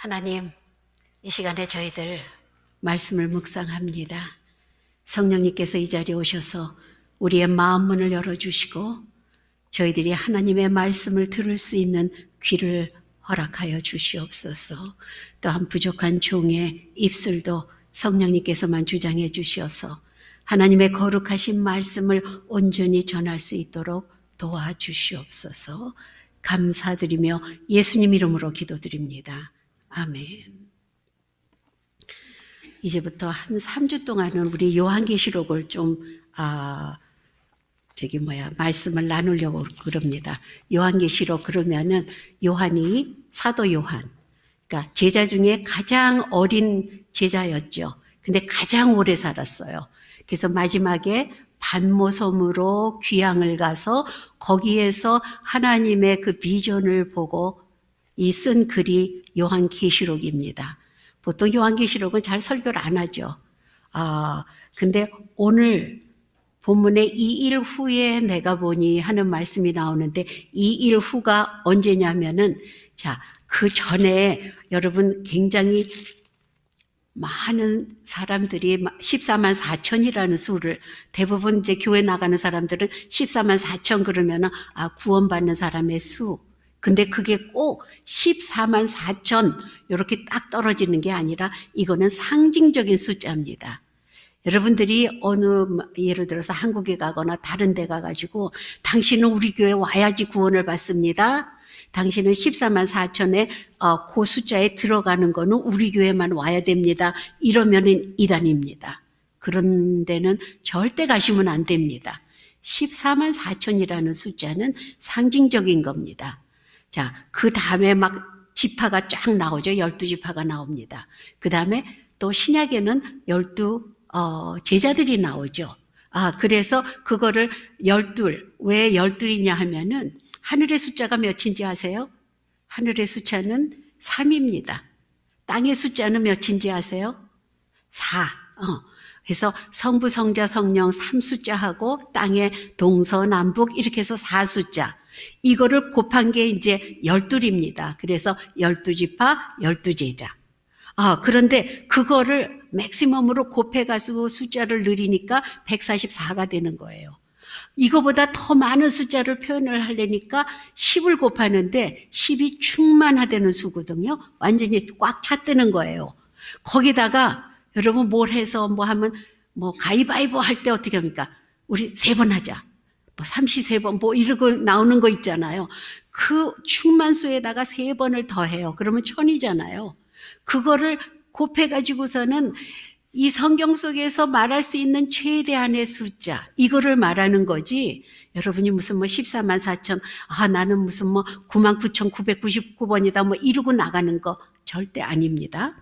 하나님, 이 시간에 저희들 말씀을 묵상합니다. 성령님께서 이 자리에 오셔서 우리의 마음 문을 열어주시고 저희들이 하나님의 말씀을 들을 수 있는 귀를 허락하여 주시옵소서. 또한 부족한 종의 입술도 성령님께서만 주장해 주시어서 하나님의 거룩하신 말씀을 온전히 전할 수 있도록 도와주시옵소서. 감사드리며 예수님 이름으로 기도드립니다. 아멘. 이제부터 한 3주 동안은 우리 요한계시록을 좀 말씀을 나누려고 그럽니다. 요한계시록 그러면은 요한이 사도 요한, 그러니까 제자 중에 가장 어린 제자였죠. 근데 가장 오래 살았어요. 그래서 마지막에 반모섬으로 귀향을 가서 거기에서 하나님의 그 비전을 보고 이 쓴 글이 요한계시록입니다. 보통 요한계시록은 잘 설교를 안 하죠. 근데 오늘 본문에 이 일 후에 내가 보니 하는 말씀이 나오는데 이 일 후가 언제냐면은 그 전에 여러분 굉장히 많은 사람들이 14만 4천이라는 수를 대부분 이제 교회 나가는 사람들은 14만 4천 그러면은 구원받는 사람의 수. 근데 그게 꼭 14만 4천 이렇게 딱 떨어지는 게 아니라 이거는 상징적인 숫자입니다. 여러분들이 예를 들어서 한국에 가거나 다른 데 가가지고 당신은 우리 교회 와야지 구원을 받습니다. 당신은 14만 4천에 그 숫자에 들어가는 거는 우리 교회만 와야 됩니다. 이러면은 이단입니다. 그런 데는 절대 가시면 안 됩니다. 14만 4천이라는 숫자는 상징적인 겁니다. 그 다음에 막 지파가 쫙 나오죠. 12지파가 나옵니다. 그 다음에 또 신약에는 12 제자들이 나오죠. 그래서 그거를 12, 왜 12이냐 하면은 하늘의 숫자가 몇인지 아세요? 하늘의 숫자는 3입니다. 땅의 숫자는 몇인지 아세요? 4. 그래서 성부, 성자, 성령 3숫자하고 땅의 동서남북 이렇게 해서 4숫자. 이거를 곱한 게 이제 12입니다. 그래서 12지파, 12제자. 그런데 그거를 맥시멈으로 곱해가지고 숫자를 늘리니까 144가 되는 거예요. 이거보다 더 많은 숫자를 표현을 하려니까 10을 곱하는데 10이 충만하다는 수거든요. 완전히 꽉 찼다는 거예요. 거기다가 여러분 뭘 해서 하면 가위바위보 할 때 어떻게 합니까? 우리 3번 하자. 33번 이러고 나오는 거 있잖아요. 그 충만수에다가 3번을 더해요. 그러면 1000이잖아요. 그거를 곱해가지고서는 이 성경 속에서 말할 수 있는 최대한의 숫자, 이거를 말하는 거지. 여러분이 무슨 14만 4천, 나는 무슨 99,999번이다 이러고 나가는 거 절대 아닙니다.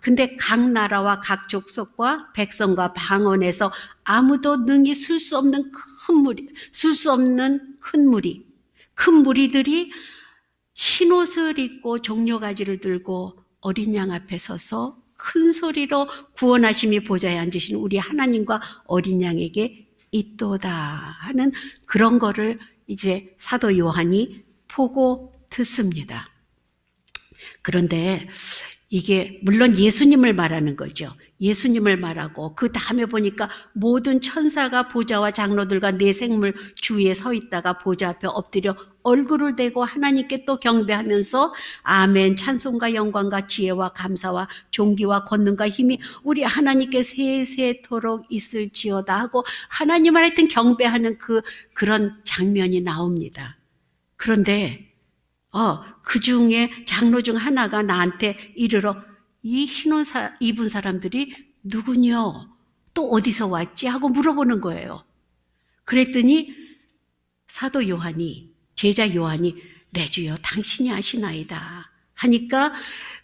근데 각 나라와 각 족속과 백성과 방언에서 아무도 능히 쓸 수 없는 큰 무리들이 흰 옷을 입고 종려가지를 들고 어린 양 앞에 서서 큰 소리로 구원하심이 보좌에 앉으신 우리 하나님과 어린 양에게 있도다 하는 그런 거를 이제 사도 요한이 보고 듣습니다. 그런데 이게 물론 예수님을 말하는 거죠. 예수님을 말하고 그 다음에 보니까 모든 천사가 보좌와 장로들과 네 생물 주위에 서 있다가 보좌 앞에 엎드려 얼굴을 대고 하나님께 또 경배하면서 아멘, 찬송과 영광과 지혜와 감사와 존귀와 권능과 힘이 우리 하나님께 세세토록 있을지어다 하고 하나님을 하여튼 경배하는 그런 장면이 나옵니다. 그런데 그 중에 장로 중 하나가 나한테 이르러 이 흰옷 입은 사람들이 누구뇨? 또 어디서 왔지? 하고 물어보는 거예요. 그랬더니 사도 요한이, 제자 요한이 내 주여 당신이 아시나이다 하니까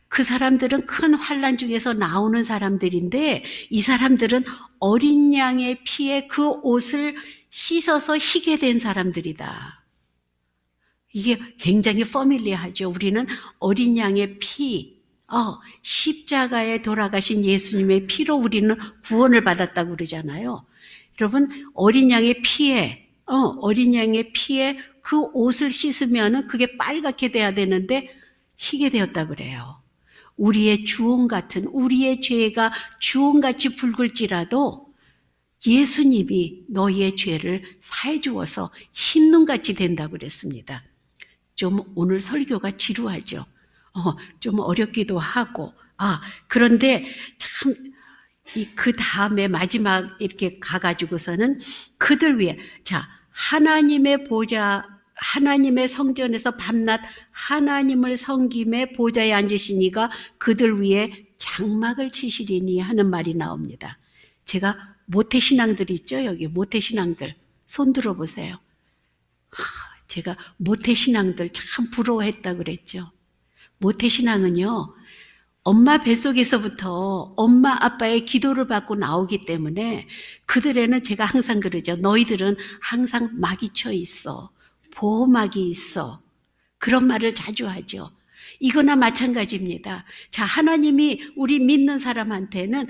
그 사람들은 큰 환난 중에서 나오는 사람들인데 이 사람들은 어린 양의 피에 그 옷을 씻어서 희게 된 사람들이다. 이게 굉장히 퍼밀리하죠. 우리는 어린 양의 피, 십자가에 돌아가신 예수님의 피로 우리는 구원을 받았다고 그러잖아요. 여러분, 어린 양의 피에 그 옷을 씻으면 그게 빨갛게 돼야 되는데 희게 되었다 그래요. 우리의 주홍 같은 우리의 죄가 주홍같이 붉을지라도 예수님이 너희의 죄를 사해 주어서 흰눈같이 된다고 그랬습니다. 좀 오늘 설교가 지루하죠. 좀 어렵기도 하고. 그런데 참 그 다음에 마지막 이렇게 가가지고서는 그들 위해 하나님의 보좌, 하나님의 성전에서 밤낮 하나님을 섬김의 보좌에 앉으시니가 그들 위에 장막을 치시리니 하는 말이 나옵니다. 제가 모태신앙들 있죠? 여기 모태신앙들 손 들어보세요. 제가 모태신앙들 참 부러워했다 그랬죠. 모태신앙은요, 엄마 뱃속에서부터 엄마 아빠의 기도를 받고 나오기 때문에 그들에는 제가 항상 그러죠. 너희들은 항상 막이 쳐 있어. 보호막이 있어. 그런 말을 자주 하죠. 이거나 마찬가지입니다. 하나님이 우리 믿는 사람한테는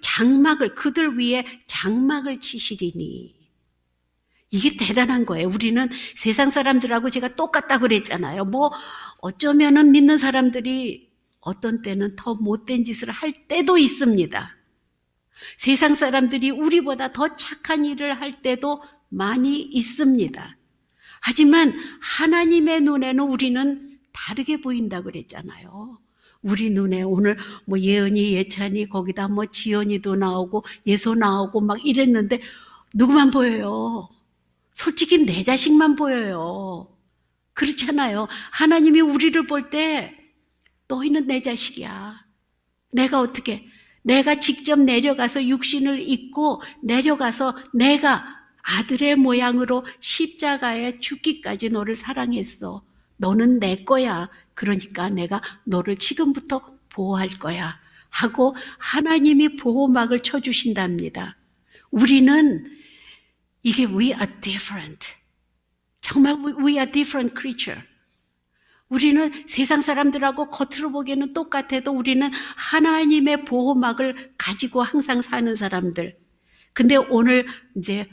장막을 그들 위에 장막을 치시리니. 이게 대단한 거예요. 우리는 세상 사람들하고 제가 똑같다고 그랬잖아요. 어쩌면은 믿는 사람들이 어떤 때는 더 못된 짓을 할 때도 있습니다. 세상 사람들이 우리보다 더 착한 일을 할 때도 많이 있습니다. 하지만 하나님의 눈에는 우리는 다르게 보인다고 그랬잖아요. 우리 눈에 오늘 예은이, 예찬이, 거기다 지연이도 나오고 예소 나오고 막 이랬는데 누구만 보여요? 솔직히 내 자식만 보여요. 그렇잖아요. 하나님이 우리를 볼 때 너희는 내 자식이야. 내가 직접 내려가서 육신을 입고 내려가서 내가 아들의 모양으로 십자가에 죽기까지 너를 사랑했어. 너는 내 거야. 그러니까 내가 너를 지금부터 보호할 거야. 하고 하나님이 보호막을 쳐주신답니다. 우리는 이게 we are different. 정말 we are different creature. 우리는 세상 사람들하고 겉으로 보기에는 똑같아도 우리는 하나님의 보호막을 가지고 항상 사는 사람들. 근데 오늘 이제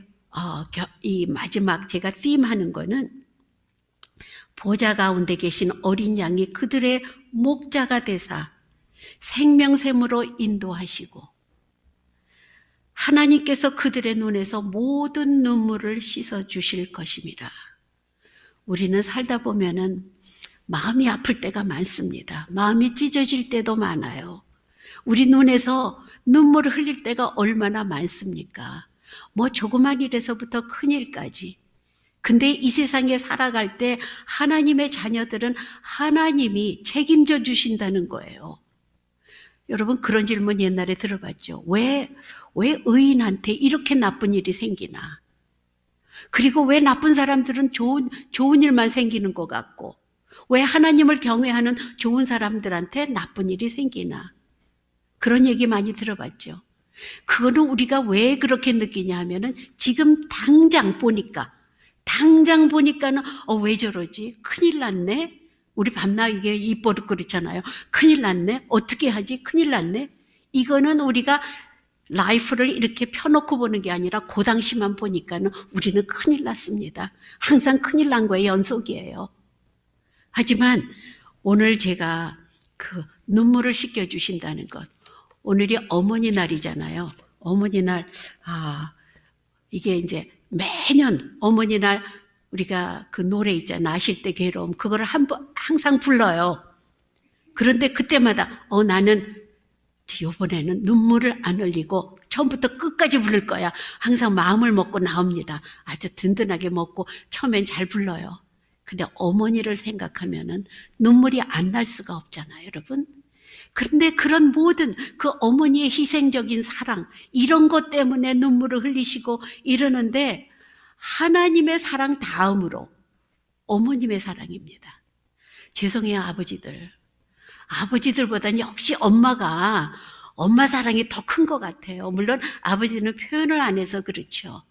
이 마지막 제가 theme 거는 보좌 가운데 계신 어린 양이 그들의 목자가 되사 생명샘으로 인도하시고 하나님께서 그들의 눈에서 모든 눈물을 씻어주실 것입니다. 우리는 살다 보면은 마음이 아플 때가 많습니다. 마음이 찢어질 때도 많아요. 우리 눈에서 눈물을 흘릴 때가 얼마나 많습니까? 조그만 일에서부터 큰 일까지. 근데 이 세상에 살아갈 때 하나님의 자녀들은 하나님이 책임져 주신다는 거예요. 여러분 그런 질문 옛날에 들어봤죠. 왜 의인한테 이렇게 나쁜 일이 생기나? 그리고 왜 나쁜 사람들은 좋은 일만 생기는 것 같고 왜 하나님을 경외하는 좋은 사람들한테 나쁜 일이 생기나? 그런 얘기 많이 들어봤죠. 그거는 우리가 왜 그렇게 느끼냐 하면은 지금 당장 보니까는 왜 저러지? 큰일 났네? 우리 밤낮 이게 입버릇 그렇잖아요. 큰일 났네? 어떻게 하지? 큰일 났네? 이거는 우리가 라이프를 이렇게 펴놓고 보는 게 아니라 그 당시만 보니까는 우리는 큰일 났습니다. 항상 큰일 난 거의 연속이에요. 하지만 오늘 제가 그 눈물을 씻겨주신다는 것. 오늘이 어머니 날이잖아요. 어머니 날, 이게 이제 매년 어머니 날 우리가 그 노래 있잖아. 나실 때 괴로움. 그거를 항상 불러요. 그런데 그때마다 나는 이번에는 눈물을 안 흘리고 처음부터 끝까지 부를 거야. 항상 마음을 먹고 나옵니다. 아주 든든하게 먹고 처음엔 잘 불러요. 근데 어머니를 생각하면은 눈물이 안 날 수가 없잖아요, 여러분. 그런데 그런 모든 그 어머니의 희생적인 사랑, 이런 것 때문에 눈물을 흘리시고 이러는데 하나님의 사랑 다음으로 어머님의 사랑입니다. 죄송해요, 아버지들. 아버지들보다는 역시 엄마 사랑이 더 큰 것 같아요. 물론 아버지는 표현을 안 해서 그렇죠.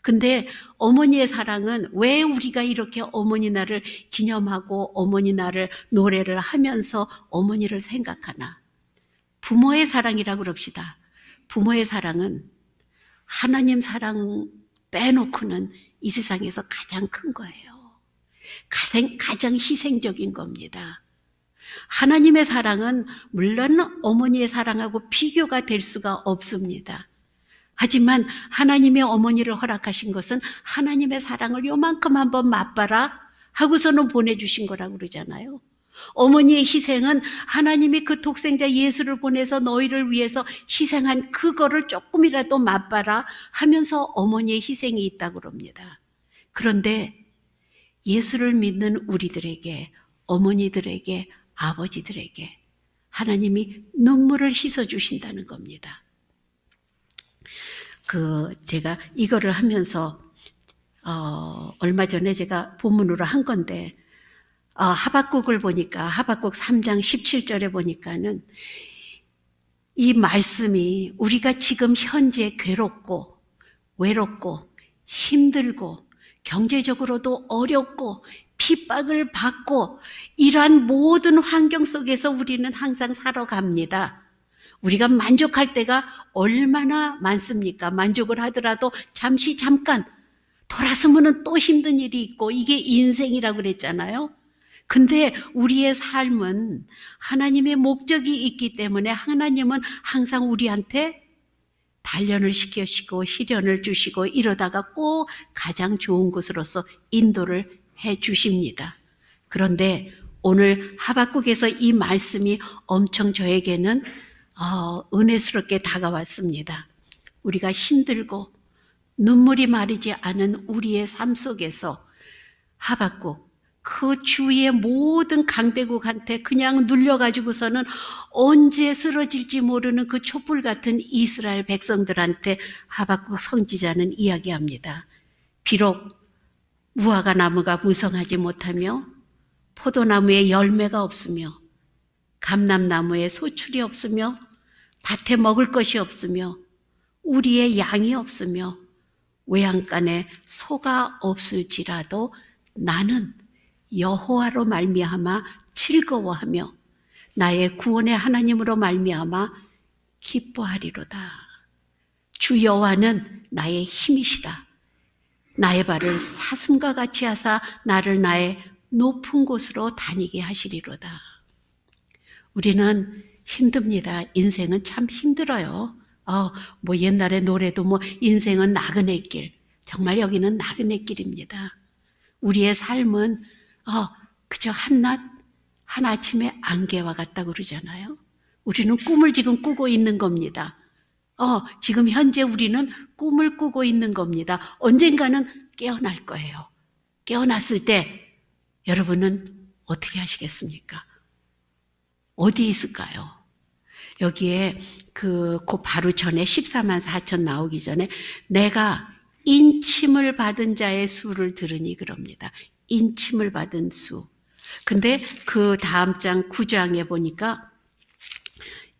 근데 어머니의 사랑은 왜 우리가 이렇게 어머니 날을 기념하고 어머니 날을 노래를 하면서 어머니를 생각하나? 부모의 사랑이라고 그럽시다. 부모의 사랑은 하나님 사랑 빼놓고는 이 세상에서 가장 큰 거예요. 가장 희생적인 겁니다. 하나님의 사랑은 물론 어머니의 사랑하고 비교가 될 수가 없습니다. 하지만 하나님의 어머니를 허락하신 것은 하나님의 사랑을 요만큼 한번 맛봐라 하고서는 보내주신 거라고 그러잖아요. 어머니의 희생은 하나님이 그 독생자 예수를 보내서 너희를 위해서 희생한 그거를 조금이라도 맛봐라 하면서 어머니의 희생이 있다고 그럽니다. 그런데 예수를 믿는 우리들에게, 어머니들에게, 아버지들에게 하나님이 눈물을 씻어주신다는 겁니다. 제가 이거를 하면서 얼마 전에 제가 본문으로 한 건데 하박국을 보니까 하박국 3장 17절에 보니까는 이 말씀이 우리가 지금 현재 괴롭고 외롭고 힘들고 경제적으로도 어렵고 핍박을 받고 이러한 모든 환경 속에서 우리는 항상 살아갑니다. 우리가 만족할 때가 얼마나 많습니까? 만족을 하더라도 잠깐 돌아서면 또 힘든 일이 있고 이게 인생이라고 그랬잖아요. 근데 우리의 삶은 하나님의 목적이 있기 때문에 하나님은 항상 우리한테 단련을 시키시고 시련을 주시고 이러다가 꼭 가장 좋은 곳으로서 인도를 해 주십니다. 그런데 오늘 하박국에서 이 말씀이 엄청 저에게는 은혜스럽게 다가왔습니다. 우리가 힘들고 눈물이 마르지 않은 우리의 삶 속에서 하박국 그 주위의 모든 강대국한테 그냥 눌려가지고서는 언제 쓰러질지 모르는 그 촛불 같은 이스라엘 백성들한테 하박국 선지자는 이야기합니다. 비록 무화과 나무가 무성하지 못하며 포도나무에 열매가 없으며 감람나무에 소출이 없으며 밭에 먹을 것이 없으며 우리의 양이 없으며 외양간에 소가 없을지라도 나는 여호와로 말미암아 즐거워하며 나의 구원의 하나님으로 말미암아 기뻐하리로다. 주 여호와는 나의 힘이시라. 나의 발을 사슴과 같이 하사 나를 나의 높은 곳으로 다니게 하시리로다. 우리는 힘듭니다. 인생은 참 힘들어요. 뭐 옛날에 노래도 뭐 인생은 나그네 길. 정말 여기는 나그네 길입니다. 우리의 삶은 그저 한낮 한 아침의 안개와 같다고 그러잖아요. 우리는 꿈을 지금 꾸고 있는 겁니다. 지금 현재 우리는 꿈을 꾸고 있는 겁니다. 언젠가는 깨어날 거예요. 깨어났을 때 여러분은 어떻게 하시겠습니까? 어디 있을까요? 여기에 그 바로 전에 14만 4천 나오기 전에 내가 인침을 받은 자의 수를 들으니 그럽니다. 인침을 받은 수. 근데 그 다음 장 9장에 보니까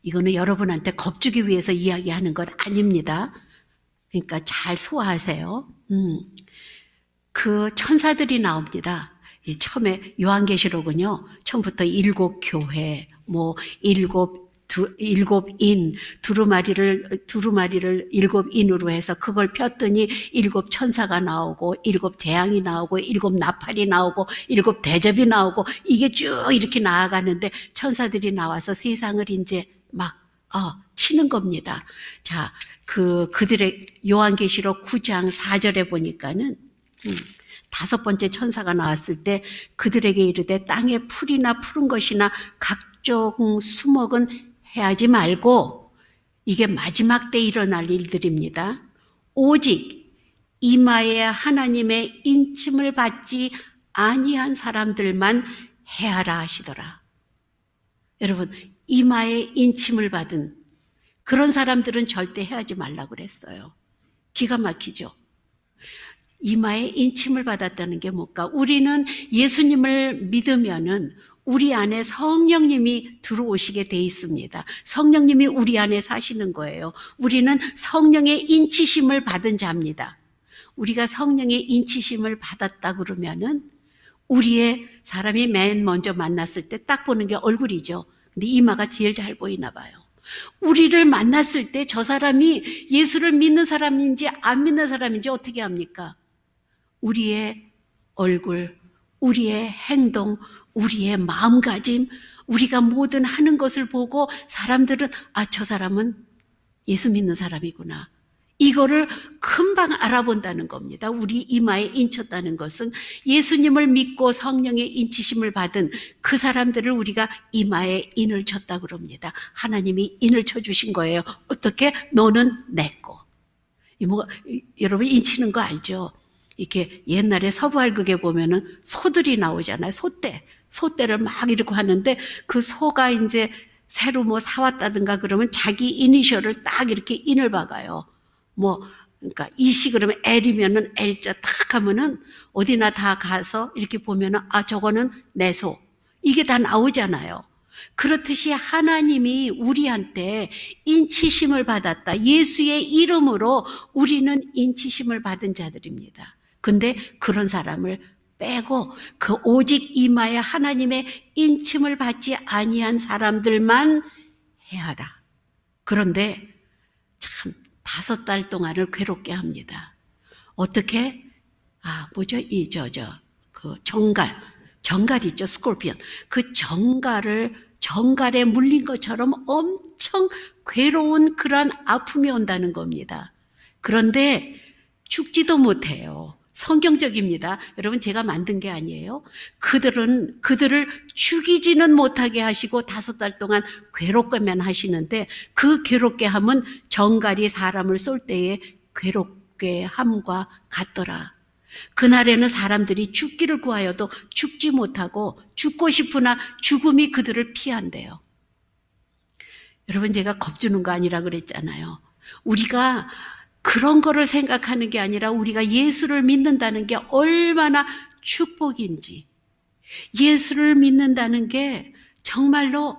이거는 여러분한테 겁주기 위해서 이야기하는 것 아닙니다. 그러니까 잘 소화하세요. 그 천사들이 나옵니다. 처음에 요한계시록은요, 처음부터 7교회, 일곱 인, 두루마리를 7인으로 해서 그걸 폈더니 7 천사가 나오고 7 재앙이 나오고 7 나팔이 나오고 7 대접이 나오고 이게 쭉 이렇게 나아가는데 천사들이 나와서 세상을 이제 막 치는 겁니다. 자, 그들의 요한계시록 9장 4절에 보니까는 5번째 천사가 나왔을 때 그들에게 이르되 땅에 풀이나 푸른 것이나 각종 수목은 해하지 말고 이게 마지막 때 일어날 일들입니다. 오직 이마에 하나님의 인침을 받지 아니한 사람들만 해하라 하시더라. 여러분, 이마에 인침을 받은 그런 사람들은 절대 해하지 말라고 그랬어요. 기가 막히죠. 이마에 인침을 받았다는 게 뭘까? 우리는 예수님을 믿으면은 우리 안에 성령님이 들어오시게 돼 있습니다. 성령님이 우리 안에 사시는 거예요. 우리는 성령의 인치심을 받은 자입니다. 우리가 성령의 인치심을 받았다 그러면은 우리의 사람이 맨 먼저 만났을 때 딱 보는 게 얼굴이죠. 근데 이마가 제일 잘 보이나 봐요. 우리를 만났을 때 저 사람이 예수를 믿는 사람인지 안 믿는 사람인지 어떻게 합니까? 우리의 얼굴, 우리의 행동, 우리의 마음가짐, 우리가 모든 하는 것을 보고 사람들은 저 사람은 예수 믿는 사람이구나. 이거를 금방 알아본다는 겁니다. 우리 이마에 인쳤다는 것은 예수님을 믿고 성령의 인치심을 받은 그 사람들을 우리가 이마에 인을 쳤다고 그럽니다. 하나님이 인을 쳐주신 거예요. 어떻게? 너는 내 거. 여러분 인치는 거 알죠? 이렇게 옛날에 서부활극에 보면은 소들이 나오잖아요. 소떼를 막 이렇게 하는데 그 소가 이제 새로 뭐 사왔다든가 그러면 자기 이니셜을 딱 이렇게 인을 박아요. 그러니까 이시 그러면 L이면은 L자 딱 하면은 어디나 다 가서 이렇게 보면은 저거는 내 소. 이게 다 나오잖아요. 그렇듯이 하나님이 우리한테 인치심을 받았다. 예수의 이름으로 우리는 인치심을 받은 자들입니다. 근데 그런 사람을 빼고 그 오직 이마에 하나님의 인침을 받지 아니한 사람들만 해하라. 그런데 참 5달 동안을 괴롭게 합니다. 어떻게? 뭐죠? 그 정갈 있죠? 스콜피언. 그 정갈에 물린 것처럼 엄청 괴로운 그런 아픔이 온다는 겁니다. 그런데 죽지도 못해요. 성경적입니다. 여러분 제가 만든 게 아니에요. 그들을 죽이지는 못하게 하시고 5달 동안 괴롭게만 하시는데 그 괴롭게 함은 정갈이 사람을 쏠 때에 괴롭게 함과 같더라. 그날에는 사람들이 죽기를 구하여도 죽지 못하고 죽고 싶으나 죽음이 그들을 피한대요. 여러분 제가 겁주는 거 아니라 그랬잖아요. 우리가 그런 거를 생각하는 게 아니라 우리가 예수를 믿는다는 게 얼마나 축복인지, 예수를 믿는다는 게 정말로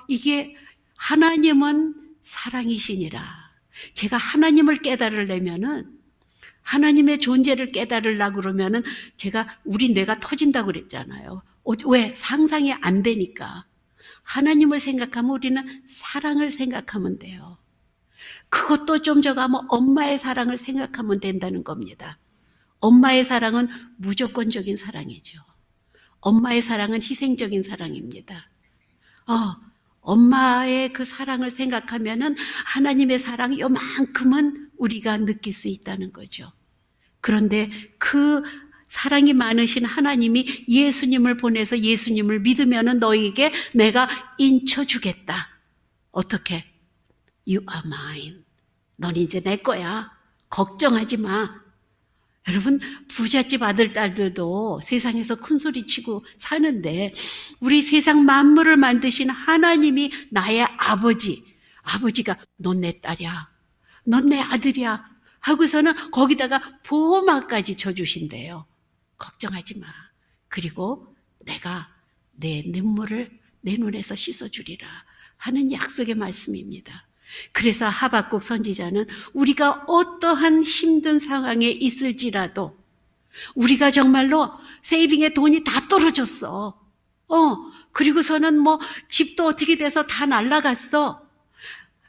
이게 하나님은 사랑이시니라. 제가 하나님을 깨달으려면은 하나님의 존재를 깨달으려고 그러면은 우리 뇌가 터진다고 그랬잖아요. 왜? 상상이 안 되니까. 하나님을 생각하면 우리는 사랑을 생각하면 돼요. 그것도 좀 저가면 엄마의 사랑을 생각하면 된다는 겁니다. 엄마의 사랑은 무조건적인 사랑이죠. 엄마의 사랑은 희생적인 사랑입니다. 엄마의 그 사랑을 생각하면은 하나님의 사랑 요만큼은 우리가 느낄 수 있다는 거죠. 그런데 그 사랑이 많으신 하나님이 예수님을 보내서 예수님을 믿으면은 너에게 내가 인쳐주겠다. 어떻게? You are mine. 넌 이제 내 거야. 걱정하지 마. 여러분 부잣집 아들 딸들도 세상에서 큰 소리 치고 사는데 우리 세상 만물을 만드신 하나님이 나의 아버지가 넌 내 딸이야. 넌 내 아들이야. 하고서는 거기다가 보호막까지 쳐주신대요. 걱정하지 마. 그리고 내가 내 눈물을 내 눈에서 씻어주리라 하는 약속의 말씀입니다. 그래서 하박국 선지자는 우리가 어떠한 힘든 상황에 있을지라도 우리가 정말로 세이빙에 돈이 다 떨어졌어. 그리고서는 집도 어떻게 돼서 다 날아갔어.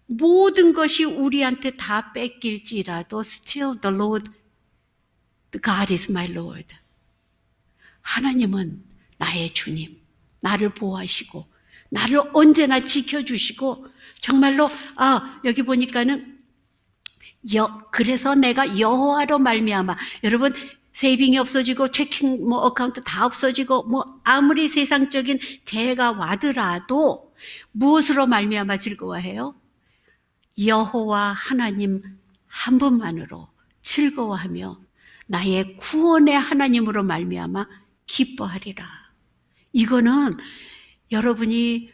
모든 것이 우리한테 다 뺏길지라도 still the Lord, God is my Lord. 하나님은 나의 주님, 나를 보호하시고 나를 언제나 지켜주시고 정말로 여기 보니까는 그래서 내가 여호와로 말미암아 여러분 세이빙이 없어지고 체킹 어카운트 다 없어지고 아무리 세상적인 재해가 와더라도 무엇으로 말미암아 즐거워해요? 여호와 하나님 한 분만으로 즐거워하며 나의 구원의 하나님으로 말미암아 기뻐하리라. 이거는 여러분이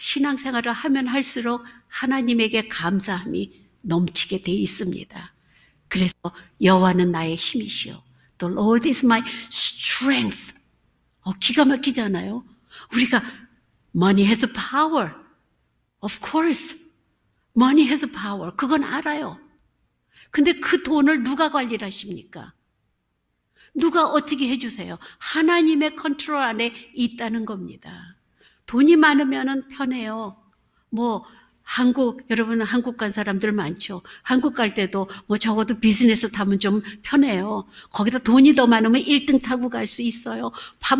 신앙생활을 하면 할수록 하나님에게 감사함이 넘치게 돼 있습니다. 그래서 여호와는 나의 힘이시오. The Lord is my strength. 기가 막히잖아요. 우리가 money has power. Of course. Money has power. 그건 알아요. 근데 그 돈을 누가 관리를 하십니까? 누가 어떻게 해주세요? 하나님의 컨트롤 안에 있다는 겁니다. 돈이 많으면 편해요. 여러분 한국 간 사람들 많죠. 한국 갈 때도 뭐 적어도 비즈니스 타면 좀 편해요. 거기다 돈이 더 많으면 1등 타고 갈 수 있어요.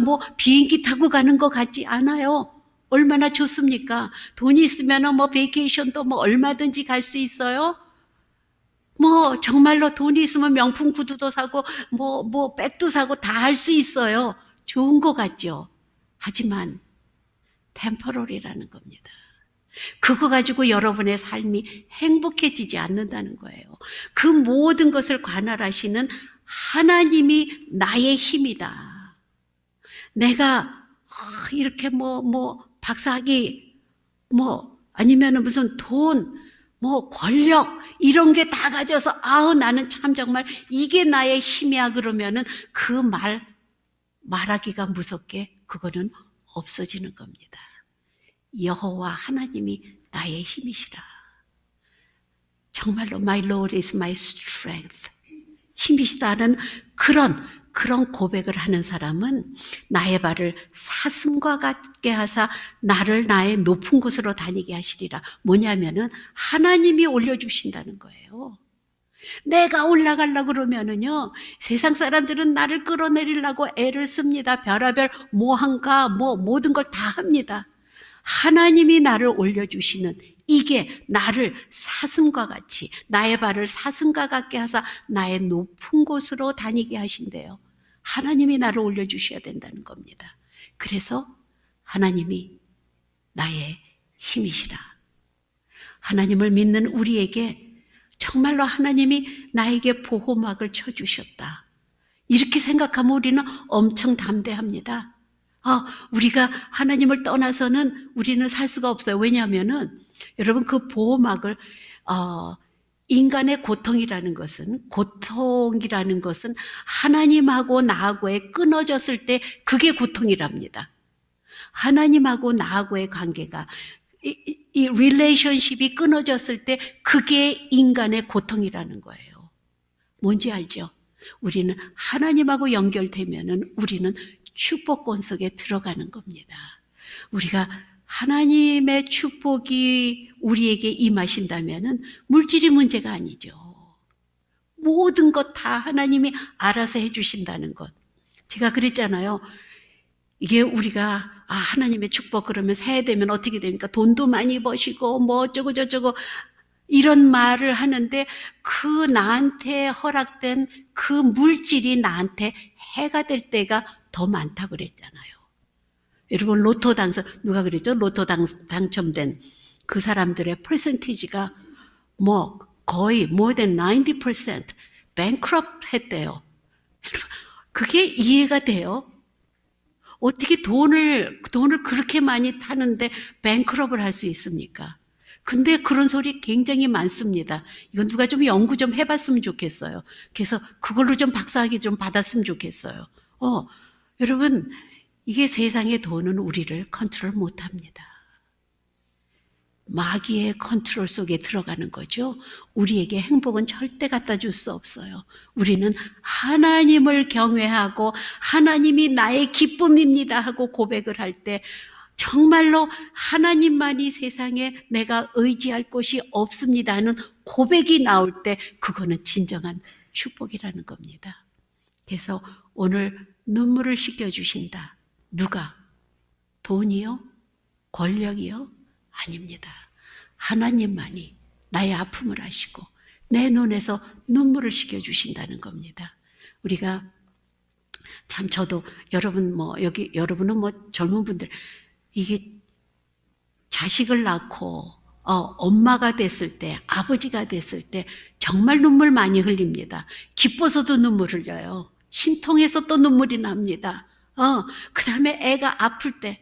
뭐 비행기 타고 가는 것 같지 않아요. 얼마나 좋습니까? 돈이 있으면 뭐 베이케이션도 뭐 얼마든지 갈 수 있어요. 뭐 정말로 돈이 있으면 명품 구두도 사고 뭐 백도 사고 다 할 수 있어요. 좋은 것 같죠. 하지만 템포럴이라는 겁니다. 그거 가지고 여러분의 삶이 행복해지지 않는다는 거예요. 그 모든 것을 관할하시는 하나님이 나의 힘이다. 내가 이렇게 뭐 박사학위 아니면 무슨 돈 권력 이런 게 다 가져서 나는 참 정말 이게 나의 힘이야 그러면은 그 말하기가 무섭게 그거는 없어지는 겁니다. 여호와 하나님이 나의 힘이시라. 정말로 My Lord is my strength. 힘이시다는 그런 고백을 하는 사람은 나의 발을 사슴과 같게 하사 나를 나의 높은 곳으로 다니게 하시리라. 뭐냐면은 하나님이 올려주신다는 거예요. 내가 올라가려고 그러면은요, 세상 사람들은 나를 끌어내리려고 애를 씁니다. 별의별 모함과 모든 걸 다 합니다. 하나님이 나를 올려주시는 이게 나를 사슴과 같이 나의 발을 사슴과 같게 하사 나의 높은 곳으로 다니게 하신대요. 하나님이 나를 올려주셔야 된다는 겁니다. 그래서 하나님이 나의 힘이시라. 하나님을 믿는 우리에게 정말로 하나님이 나에게 보호막을 쳐주셨다. 이렇게 생각하면 우리는 엄청 담대합니다. 우리가 하나님을 떠나서는 우리는 살 수가 없어요. 왜냐하면은 여러분 그 보호막을 인간의 고통이라는 것은 하나님하고 나하고의 끊어졌을 때 그게 고통이랍니다. 하나님하고 나하고의 관계가 이 릴레이션십이 끊어졌을 때 그게 인간의 고통이라는 거예요. 뭔지 알죠? 우리는 하나님하고 연결되면은 우리는 축복권 속에 들어가는 겁니다. 우리가 하나님의 축복이 우리에게 임하신다면은 물질이 문제가 아니죠. 모든 것 다 하나님이 알아서 해주신다는 것. 제가 그랬잖아요. 이게 우리가 하나님의 축복 그러면 새해 되면 어떻게 됩니까? 돈도 많이 버시고 뭐 어쩌고 저쩌고 이런 말을 하는데 그 나한테 허락된 그 물질이 나한테 해가 될 때가 더 많다고 그랬잖아요. 여러분 로또 누가 그랬죠? 로또 당첨된 그 사람들의 퍼센티지가 거의 more than 90% bankrupt 했대요. 그게 이해가 돼요? 어떻게 돈을 그렇게 많이 타는데 뱅크럽을 할 수 있습니까? 근데 그런 소리 굉장히 많습니다. 이건 누가 좀 연구 좀 해봤으면 좋겠어요. 그래서 그걸로 좀 박사학위 좀 받았으면 좋겠어요. 여러분 이게 세상의 돈은 우리를 컨트롤 못합니다. 마귀의 컨트롤 속에 들어가는 거죠. 우리에게 행복은 절대 갖다 줄 수 없어요. 우리는 하나님을 경외하고 하나님이 나의 기쁨입니다 하고 고백을 할 때 정말로 하나님만이 세상에 내가 의지할 곳이 없습니다 하는 고백이 나올 때 그거는 진정한 축복이라는 겁니다. 그래서 오늘 눈물을 씻겨주신다. 누가? 돈이요? 권력이요? 아닙니다. 하나님만이 나의 아픔을 아시고 내 눈에서 눈물을 씻겨주신다는 겁니다. 우리가 참 저도 여러분은 젊은 분들 이게 자식을 낳고 엄마가 됐을 때 아버지가 됐을 때 정말 눈물 많이 흘립니다. 기뻐서도 눈물 흘려요.心통해서 또 눈물이 납니다. 그 다음에 애가 아플 때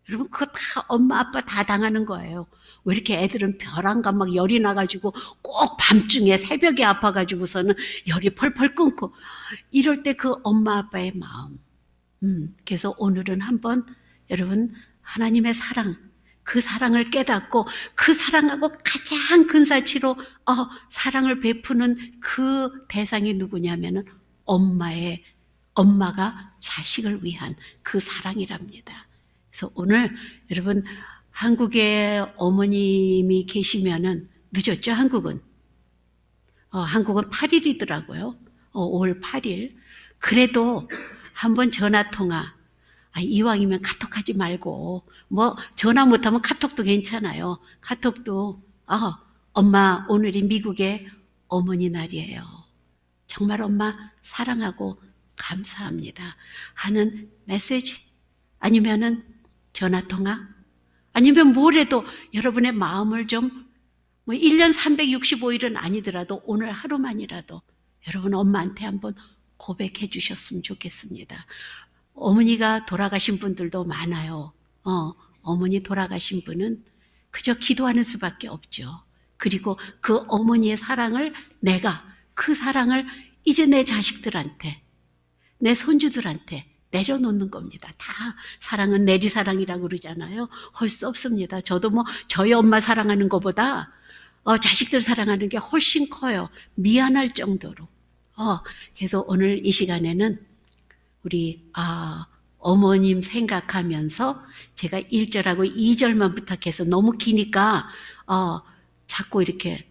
여러분 그거 다 엄마 아빠 다 당하는 거예요. 왜 이렇게 애들은 벼랑간 막 열이 나가지고 꼭 밤중에 새벽에 아파가지고서는 열이 펄펄 끊고 이럴 때 그 엄마 아빠의 마음. 그래서 오늘은 한번 여러분 하나님의 사랑, 그 사랑을 깨닫고 그 사랑하고 가장 근사치로 사랑을 베푸는 그 대상이 누구냐면은 엄마가 자식을 위한 그 사랑이랍니다. 그래서 오늘 여러분 한국에 어머님이 계시면은 늦었죠, 한국은. 한국은 8일이더라고요. 5월 8일. 그래도 한번 전화통화. 이왕이면 카톡하지 말고, 뭐, 전화 못하면 카톡도 괜찮아요. 카톡도, 엄마, 오늘이 미국의 어머니 날이에요. 정말 엄마 사랑하고 감사합니다. 하는 메시지. 아니면은 전화통화. 아니면 뭐래도 여러분의 마음을 좀, 뭐 1년 365일은 아니더라도 오늘 하루만이라도 여러분 엄마한테 한번 고백해 주셨으면 좋겠습니다. 어머니가 돌아가신 분들도 많아요. 어머니 돌아가신 분은 그저 기도하는 수밖에 없죠. 그리고 그 어머니의 사랑을 그 사랑을 이제 내 자식들한테, 내 손주들한테 내려놓는 겁니다. 다 사랑은 내리사랑이라고 그러잖아요. 할 수 없습니다. 저도 뭐 저희 엄마 사랑하는 것보다 자식들 사랑하는 게 훨씬 커요. 미안할 정도로. 그래서 오늘 이 시간에는 우리 어머님 생각하면서 제가 1절하고 2절만 부탁해서 너무 기니까 자꾸 이렇게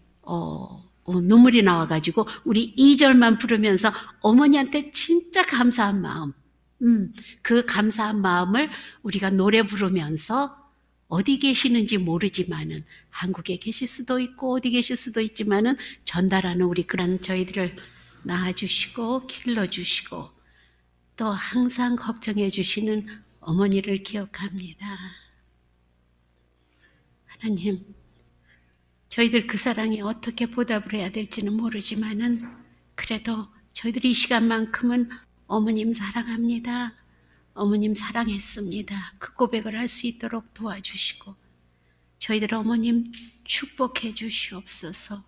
눈물이 나와가지고 우리 2절만 부르면서 어머니한테 진짜 감사한 마음, 그 감사한 마음을 우리가 노래 부르면서 어디 계시는지 모르지만은 한국에 계실 수도 있고 어디 계실 수도 있지만은 전달하는 우리 그런 저희들을 낳아주시고 길러주시고 또 항상 걱정해 주시는 어머니를 기억합니다. 하나님, 저희들 그 사랑에 어떻게 보답을 해야 될지는 모르지만은 그래도 저희들이 이 시간만큼은 어머님 사랑합니다. 어머님 사랑했습니다. 그 고백을 할 수 있도록 도와주시고 저희들 어머님 축복해 주시옵소서.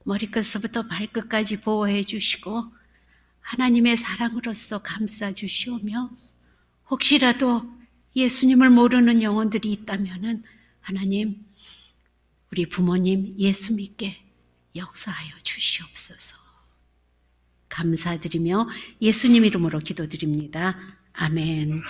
머리끝부터 발끝까지 보호해 주시고 하나님의 사랑으로서 감싸 주시오며 혹시라도 예수님을 모르는 영혼들이 있다면은 하나님 우리 부모님 예수 믿게 역사하여 주시옵소서. 감사드리며 예수님 이름으로 기도드립니다. 아멘.